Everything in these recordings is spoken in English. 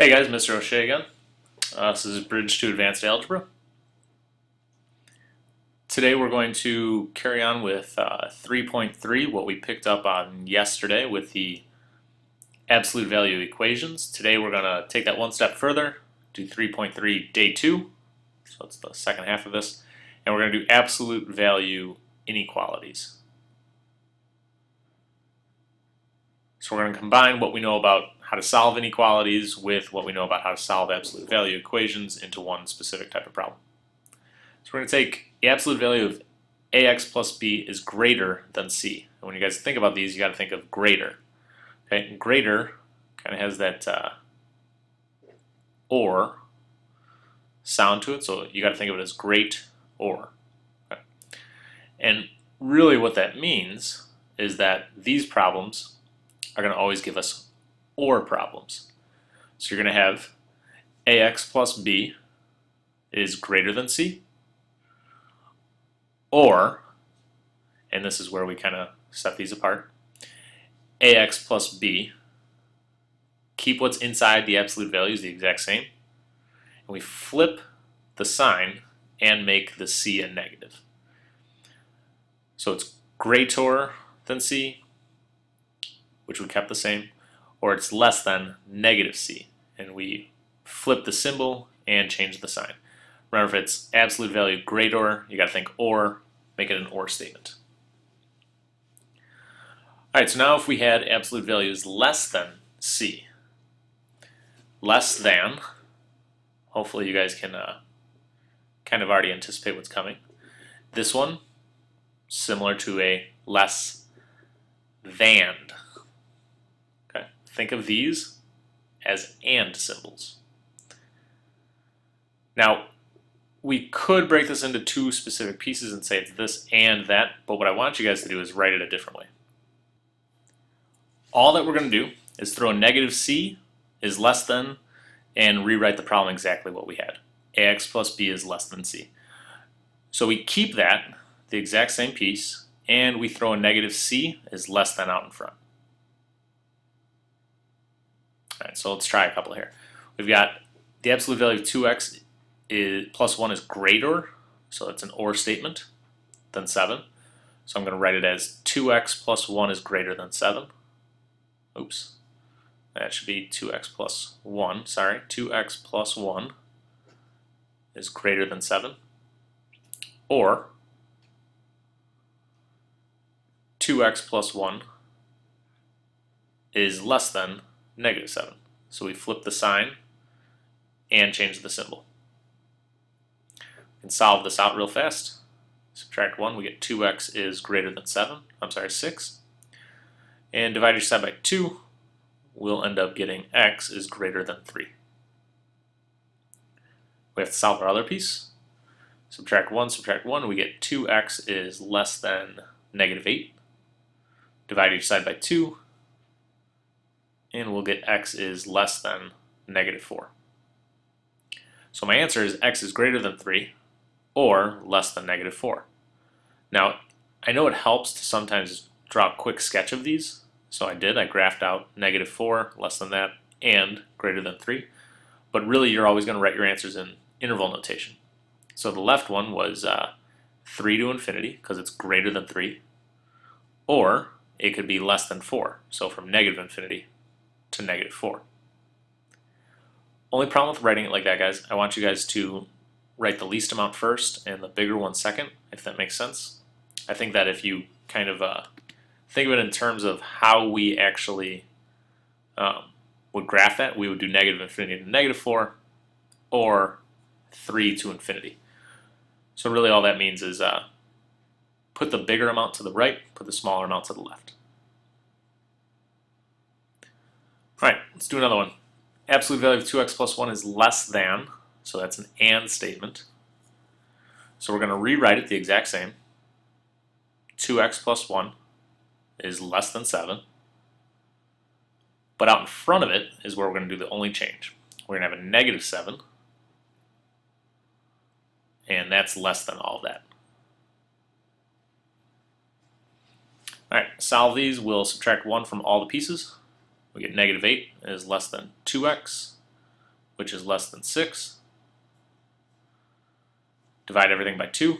Hey guys, Mr. O'Shea again. This is Bridge to Advanced Algebra. Today we're going to carry on with 3.3, what we picked up on yesterday with the absolute value equations. Today we're going to take that one step further, do 3.3 day 2, so it's the second half of this, and we're going to do absolute value inequalities. So we're going to combine what we know about how to solve inequalities with what we know about how to solve absolute value equations into one specific type of problem. So we're going to take the absolute value of ax plus b is greater than c. And when you guys think about these, you got to think of greater. Okay, and greater kind of has that or sound to it, so you got to think of it as great or. Okay. And really what that means is that these problems are going to always give us or problems. So you're going to have ax plus b is greater than c, or, and this is where we kind of set these apart, ax plus b, keep what's inside the absolute values the exact same, and we flip the sign and make the c a negative. So it's greater than c, which we kept the same, or it's less than negative c, and we flip the symbol and change the sign. Remember, if it's absolute value greater, you got to think or, make it an or statement. Alright, so now if we had absolute values less than c, less than, hopefully you guys can kind of already anticipate what's coming. This one, similar to a less than. Okay, think of these as and symbols. Now, we could break this into two specific pieces and say it's this and that, but what I want you guys to do is write it a different way. All that we're going to do is throw a negative c is less than and rewrite the problem exactly what we had. Ax plus b is less than c. So we keep that, the exact same piece, and we throw a negative c is less than out in front. Alright, so let's try a couple here. We've got the absolute value of 2x is plus 1 is greater, so it's an or statement, than 7. So I'm going to write it as 2x plus 1 is greater than 7. Oops. That should be 2x plus 1. Sorry, 2x plus 1 is greater than 7. Or 2x plus 1 is less than negative 7. So we flip the sign and change the symbol. We can solve this out real fast. Subtract 1, we get 2x is greater than 6. And divide each side by 2, we'll end up getting x is greater than 3. We have to solve our other piece. Subtract 1, we get 2x is less than negative 8. Divide each side by 2, and we'll get x is less than negative 4. So my answer is x is greater than 3 or less than negative 4. Now, I know it helps to sometimes draw a quick sketch of these, so I did. I graphed out negative 4, less than that, and greater than 3. But really, you're always going to write your answers in interval notation. So the left one was 3 to infinity, because it's greater than 3, or it could be less than 4, so from negative infinity to negative 4. Only problem with writing it like that, guys, I want you guys to write the least amount first and the bigger one second, if that makes sense. I think that if you kind of think of it in terms of how we actually would graph that, we would do negative infinity to negative 4 or 3 to infinity. So really all that means is put the bigger amount to the right, put the smaller amount to the left. Alright, let's do another one. Absolute value of 2x plus 1 is less than, so that's an and statement. So we're going to rewrite it the exact same. 2x plus 1 is less than 7. But out in front of it is where we're going to do the only change. We're going to have a negative 7, and that's less than all of that. Alright, solve these. We'll subtract 1 from all the pieces. We get negative 8 is less than 2x. which is less than 6. Divide everything by 2.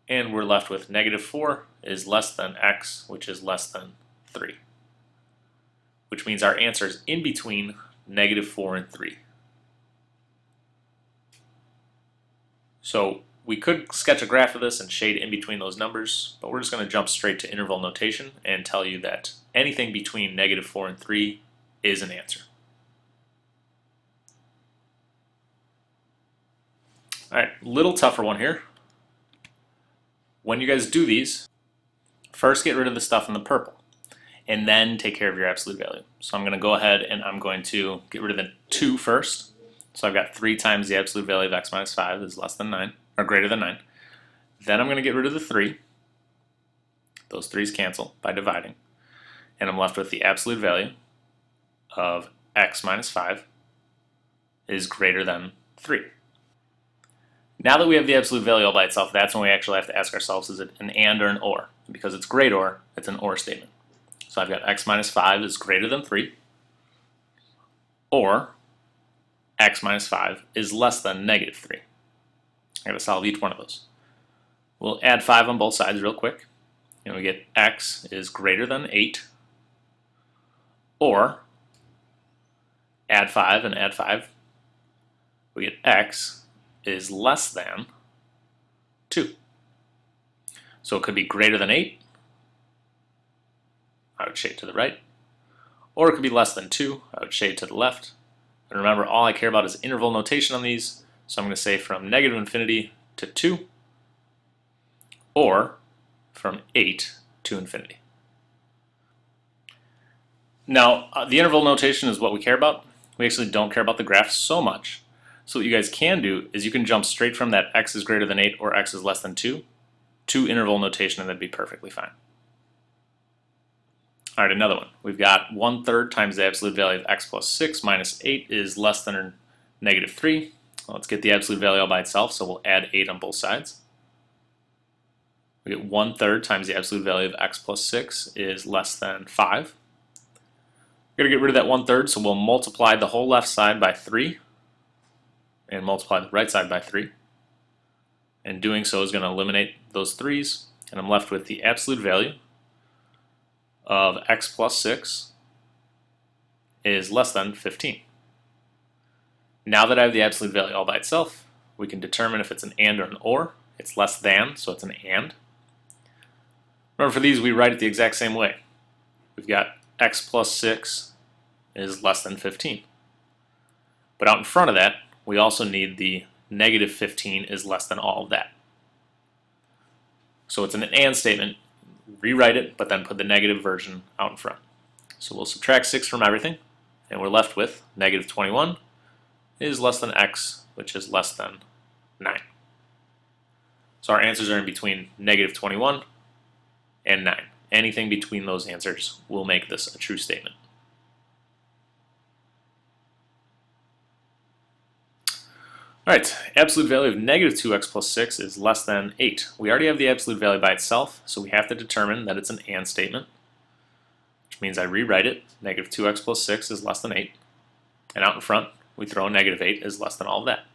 And we're left with negative 4 is less than x, which is less than 3. Which means our answer is in between negative 4 and 3. So we could sketch a graph of this and shade in between those numbers, but we're just going to jump straight to interval notation and tell you that anything between negative 4 and 3 is an answer. Alright, little tougher one here. When you guys do these, first get rid of the stuff in the purple, and then take care of your absolute value. So I'm going to go ahead and I'm going to get rid of the 2 first. So I've got 3 times the absolute value of x minus 5 is less than 9, or greater than 9. Then I'm going to get rid of the 3. Those 3's cancel by dividing. And I'm left with the absolute value of x minus 5 is greater than 3. Now that we have the absolute value all by itself, that's when we actually have to ask ourselves, is it an and or an or? Because it's greater, it's an or statement. So I've got x minus 5 is greater than 3, or x minus 5 is less than negative 3. I gotta solve each one of those. We'll add 5 on both sides real quick, and we get x is greater than 8, or add 5 and add 5, we get x is less than 2. So it could be greater than 8, I would shade to the right, or it could be less than 2, I would shade to the left. And remember, all I care about is interval notation on these, so I'm going to say from negative infinity to 2, or from 8 to infinity. Now, the interval notation is what we care about. We actually don't care about the graph so much. So what you guys can do is you can jump straight from that x is greater than 8 or x is less than 2 to interval notation, and that'd be perfectly fine. All right, another one. We've got 1/3 times the absolute value of x plus 6 minus 8 is less than or negative 3. Well, let's get the absolute value all by itself, so we'll add 8 on both sides. We get 1/3 times the absolute value of x plus 6 is less than 5. We're going to get rid of that 1/3, so we'll multiply the whole left side by 3 and multiply the right side by 3. And doing so is going to eliminate those 3's, and I'm left with the absolute value of x plus 6 is less than 15. Now that I have the absolute value all by itself, we can determine if it's an and or an or. It's less than, so it's an and. Remember, for these we write it the exact same way. We've got x plus 6 is less than 15. But out in front of that, we also need the negative 15 is less than all of that. So it's an and statement. Rewrite it, but then put the negative version out in front. So we'll subtract 6 from everything, and we're left with negative 21 is less than x, which is less than 9. So our answers are in between negative 21 and 9. Anything between those answers will make this a true statement. Alright, absolute value of negative 2x plus 6 is less than 8. We already have the absolute value by itself, so we have to determine that it's an and statement, which means I rewrite it. Negative 2x plus 6 is less than 8. And out in front, we throw a negative 8 is less than all of that.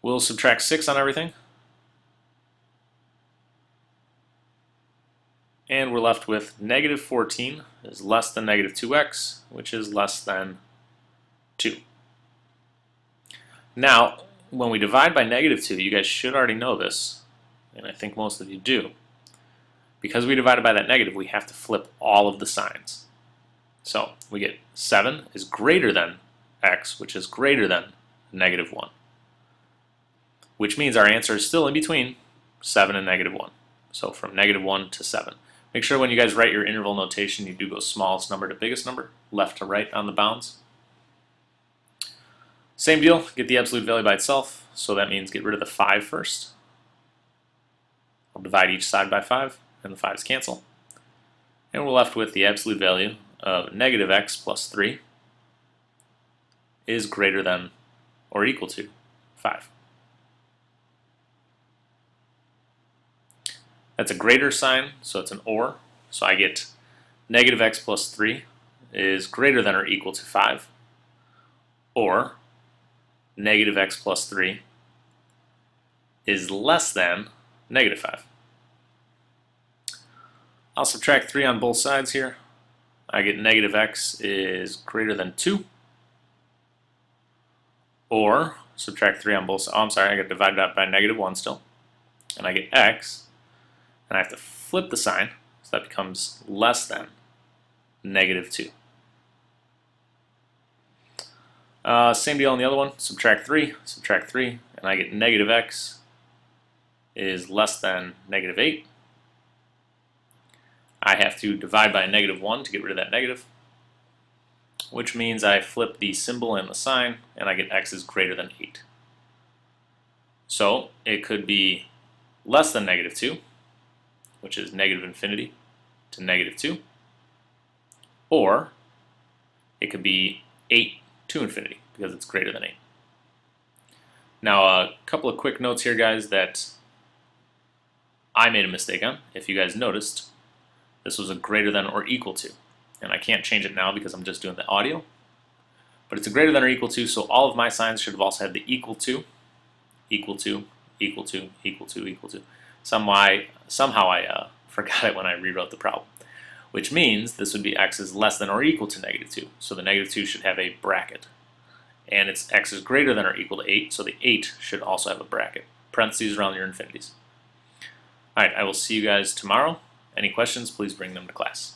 We'll subtract 6 on everything, and we're left with negative 14 is less than negative 2x, which is less than 2. Now, when we divide by negative 2, you guys should already know this, and I think most of you do. Because we divided by that negative, we have to flip all of the signs. So we get 7 is greater than x, which is greater than negative 1. Which means our answer is still in between 7 and negative 1. So from negative 1 to 7. Make sure when you guys write your interval notation, you do go smallest number to biggest number, left to right on the bounds. Same deal, get the absolute value by itself, so that means get rid of the 5 first. I'll divide each side by 5, and the 5's cancel. And we're left with the absolute value of negative x plus 3 is greater than or equal to 5. That's a greater sign, so it's an or. So I get negative x plus 3 is greater than or equal to 5, or negative x plus 3 is less than negative 5. I'll subtract 3 on both sides here. I get negative x is greater than 2, or subtract 3 on both sides. Oh, I'm sorry, I get divided out by negative 1 still. And I get x, and I have to flip the sign, so that becomes less than negative 2. Same deal on the other one. Subtract 3, and I get negative x is less than negative 8. I have to divide by negative 1 to get rid of that negative, which means I flip the symbol and the sign, and I get x is greater than 8. So it could be less than negative 2, which is negative infinity to negative 2, or it could be 8 to infinity, because it's greater than 8. Now, a couple of quick notes here, guys, that I made a mistake on. If you guys noticed, this was a greater than or equal to, and I can't change it now because I'm just doing the audio, but it's a greater than or equal to, so all of my signs should have also had the equal to, equal to, equal to, equal to, equal to. Somehow I forgot it when I rewrote the problem, which means this would be x is less than or equal to negative 2, so the negative 2 should have a bracket, and it's x is greater than or equal to 8, so the 8 should also have a bracket, parentheses around your infinities. Alright, I will see you guys tomorrow. Any questions, please bring them to class.